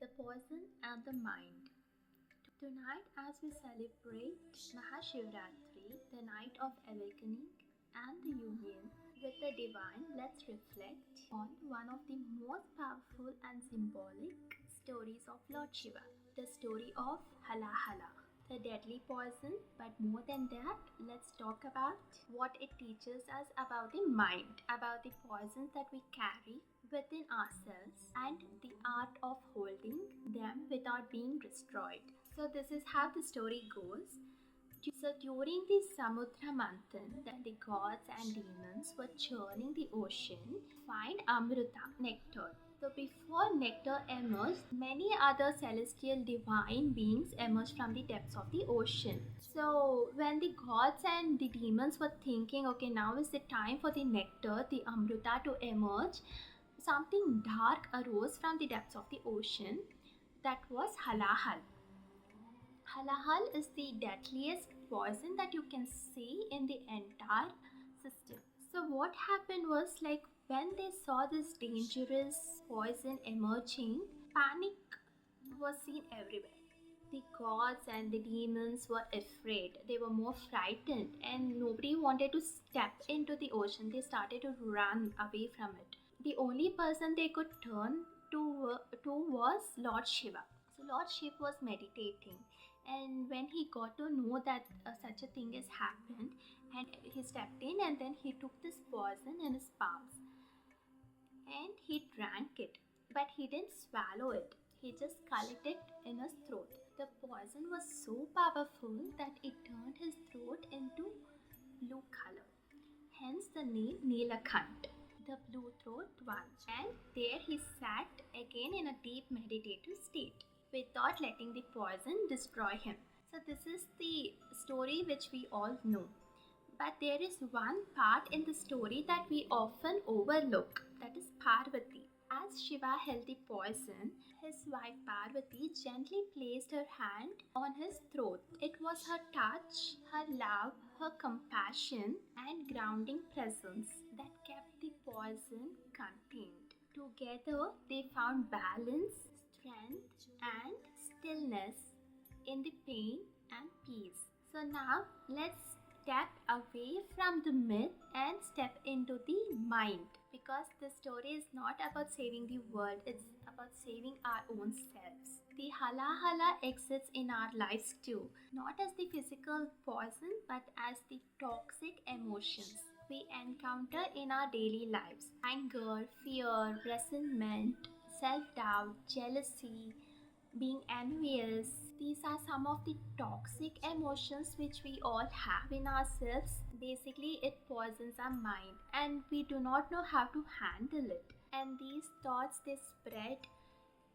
the poison and the mind. Tonight, as we celebrate Mahashivratri, the night of awakening and the union with the divine, let's reflect on one of the most powerful and symbolic stories of Lord Shiva, the story of Halahala, the deadly poison. But more than that, let's talk about what it teaches us about the mind, about the poisons that we carry within ourselves, and the art of holding them without being destroyed. So, this is how the story goes. So, during the Samudra Manthan, the gods and demons were churning the ocean to find amrita, nectar. So, before nectar emerged, many other celestial divine beings emerged from the depths of the ocean. So, when the gods and the demons were thinking, okay, now is the time for the nectar, the amrita to emerge, something dark arose from the depths of the ocean. That was Halahal. Halahal is the deadliest poison that you can see in the entire system. So what happened was, like, when they saw this dangerous poison emerging, panic was seen everywhere. The gods and the demons were afraid. They were more frightened and nobody wanted to step into the ocean. They started to run away from it. The only person they could turn to was Lord Shiva. So Lord Shiva was meditating, and when he got to know that such a thing has happened, and he stepped in and then he took this poison in his palms and he drank it, but he didn't swallow it. He just gulped it in his throat. The poison was so powerful that it turned his throat into blue color, hence the name Nilakant, the blue throat one. And there he sat again in a deep meditative state without letting the poison destroy him. So this is the story which we all know. But there is one part in the story that we often overlook, that is Parvati. As Shiva held the poison, his wife Parvati gently placed her hand on his throat. It was her touch, her love, her compassion and grounding presence that kept the poison contained. Together they found balance, strength and stillness in the pain and peace. So now let's step away from the myth and step into the mind, because the story is not about saving the world, it's about saving our own selves. The Halahala exists in our lives too, not as the physical poison but as the toxic emotions we encounter in our daily lives. Anger, fear, resentment, self-doubt, jealousy, being envious. These are some of the toxic emotions which we all have in ourselves. Basically, it poisons our mind and we do not know how to handle it. And these thoughts, they spread,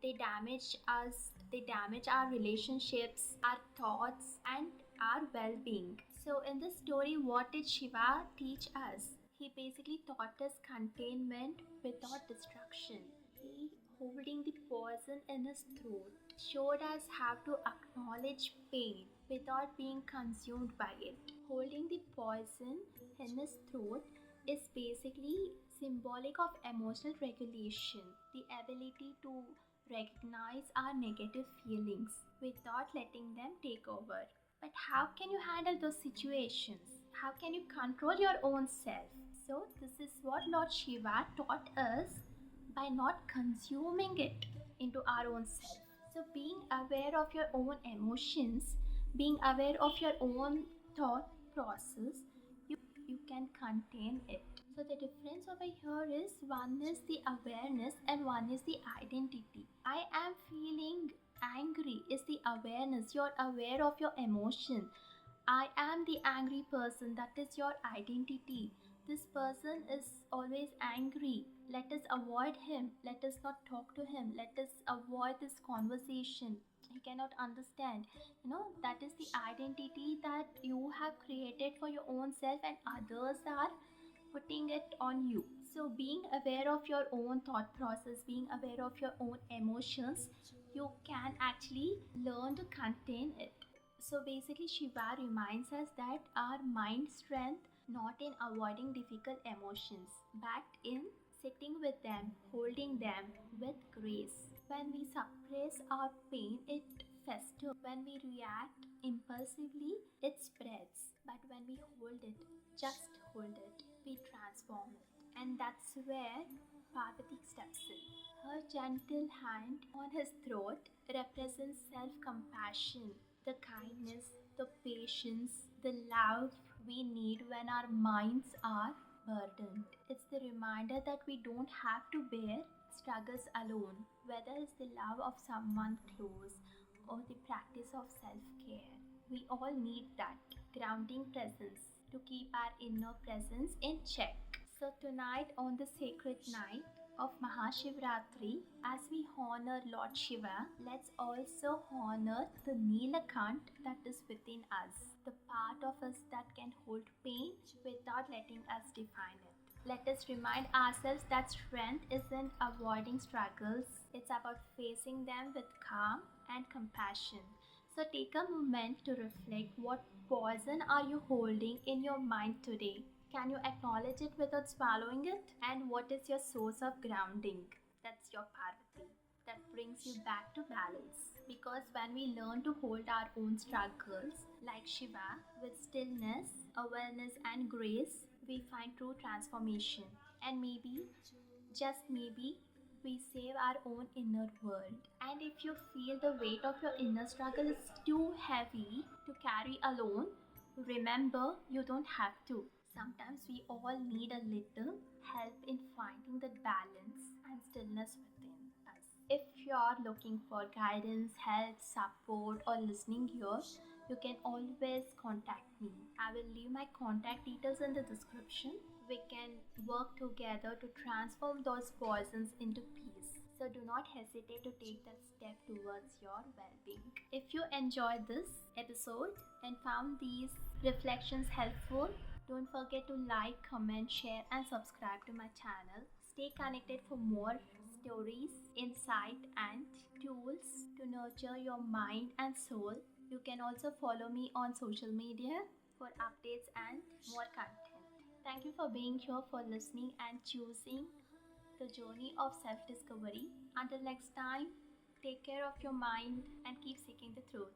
they damage us, they damage our relationships, our thoughts and our well-being. So in this story, what did Shiva teach us? He basically taught us containment without destruction. He, holding the poison in his throat, showed us how to acknowledge pain without being consumed by it. Holding the poison in his throat is basically symbolic of emotional regulation, the ability to recognize our negative feelings without letting them take over. But how can you handle those situations? How can you control your own self? So this is what Lord Shiva taught us by not consuming it into our own self. So being aware of your own emotions, being aware of your own thought process, you can contain it. So the difference over here is, one is the awareness and one is the identity. I am feeling angry is the awareness. You're aware of your emotion. I am the angry person, that is your identity. This person is always angry. Let us avoid him. Let us not talk to him. Let us avoid this conversation. He cannot understand. That is the identity that you have created for your own self and others are putting it on you. So being aware of your own thought process, being aware of your own emotions, you can actually learn to contain it. So basically Shiva reminds us that our mind strength not in avoiding difficult emotions but in sitting with them, holding them with grace. When we suppress our pain, it festers. When we react impulsively, it spreads. But when we hold it, just hold it, we transform it. And that's where Parvati steps in. Her gentle hand on his throat represents self compassion, the kindness, the patience, the love we need when our minds are burdened. It's the reminder that we don't have to bear struggles alone, whether it's the love of someone close or the practice of self care. We all need that grounding presence to keep our inner presence in check. So, tonight on the sacred night of Mahashivratri, as we honor Lord Shiva, let's also honor the Nilakant that is within us, the part of us that can hold pain without letting us define it. Let us remind ourselves that strength isn't avoiding struggles, it's about facing them with calm and compassion. So take a moment to reflect, what poison are you holding in your mind today? Can you acknowledge it without swallowing it? And what is your source of grounding? That's your Parvati. That brings you back to balance. Because when we learn to hold our own struggles, like Shiva, with stillness, awareness, and grace, we find true transformation. And maybe, just maybe, we save our own inner world. And if you feel the weight of your inner struggle is too heavy to carry alone, remember, you don't have to. Sometimes we all need a little help in finding that balance and stillness within us. If you're looking for guidance, help, support, or listening ears, you can always contact me. I will leave my contact details in the description. We can work together to transform those poisons into peace. So do not hesitate to take that step towards your well-being. If you enjoyed this episode and found these reflections helpful, don't forget to like, comment, share, and subscribe to my channel. Stay connected for more stories, insight, and tools to nurture your mind and soul. You can also follow me on social media for updates and more content. Thank you for being here, for listening, and choosing the journey of self discovery. Until next time, take care of your mind and keep seeking the truth.